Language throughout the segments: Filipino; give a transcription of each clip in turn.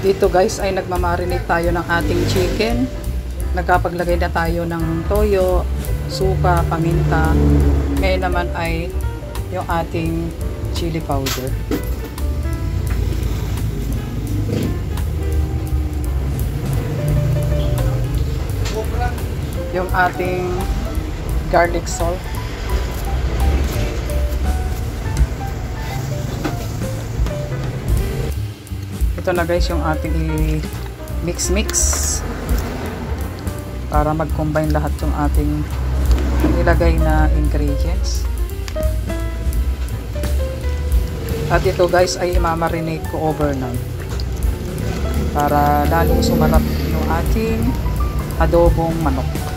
Dito guys ay nagmamarinate tayo ng ating chicken. Nagkapaglagay na tayo ng toyo, suka, paminta. Ngayon naman ay yung ating chili powder. Yung ating garlic salt. Ito na guys yung ating i-mix para mag-combine lahat yung ating nilagay na ingredients. At ito guys ay imamarinate ko overnight para lalong sumarap yung ating adobong manok.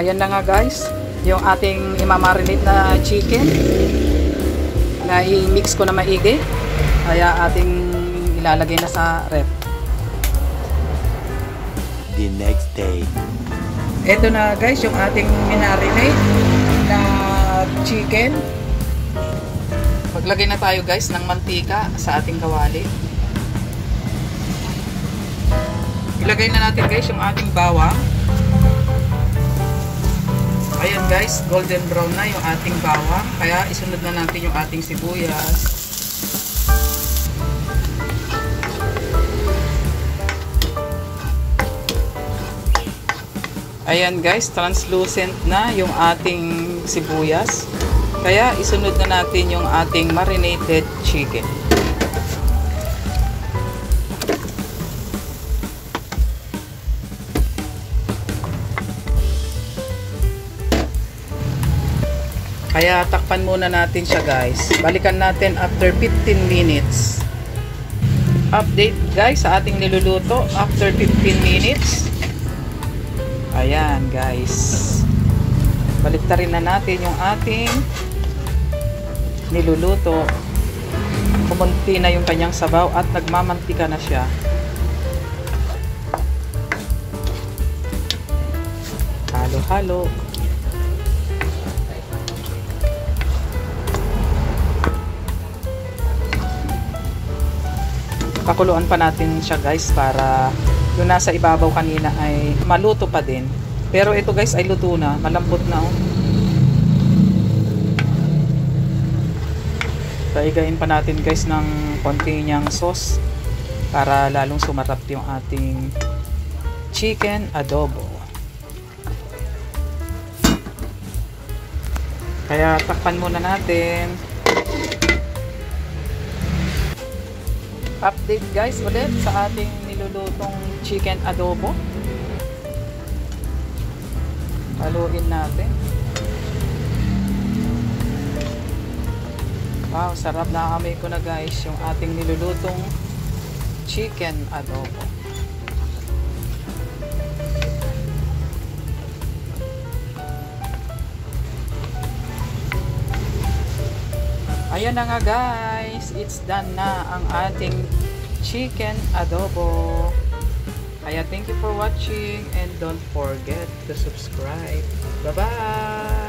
Ayan na nga guys, yung ating imamarinate na chicken na i-mix ko na maigi. Kaya ating ilalagay na sa ref. The next day. Ito na guys, yung ating minarinate na chicken. Maglagay na tayo guys ng mantika sa ating kawali. Ilagay na natin guys yung ating bawang. Ayan guys, golden brown na yung ating bawang. Kaya isunod na natin yung ating sibuyas. Ayan guys, translucent na yung ating sibuyas. Kaya isunod na natin yung ating marinated chicken. Kaya takpan muna natin siya guys. Balikan natin after 15 minutes. Update guys sa ating niluluto after 15 minutes. Ayan guys. Baliktarin na natin yung ating niluluto. Kumunti na yung kanyang sabaw at nagmamantika na siya. Halo-halo. Pakuluan pa natin siya guys para yung nasa ibabaw kanina ay maluto pa din. Pero ito guys ay luto na, malambot na oh. Paigayin pa natin guys ng konti niyang sauce para lalong sumarap yung ating chicken adobo. Kaya takpan muna natin. Update guys ulit sa ating nilulutong chicken adobo. Haluin natin. Wow, sarap na amoy ko na guys yung ating nilulutong chicken adobo. Ayan na nga guys, it's done na ang ating chicken adobo. Kaya thank you for watching and don't forget to subscribe. Bye-bye!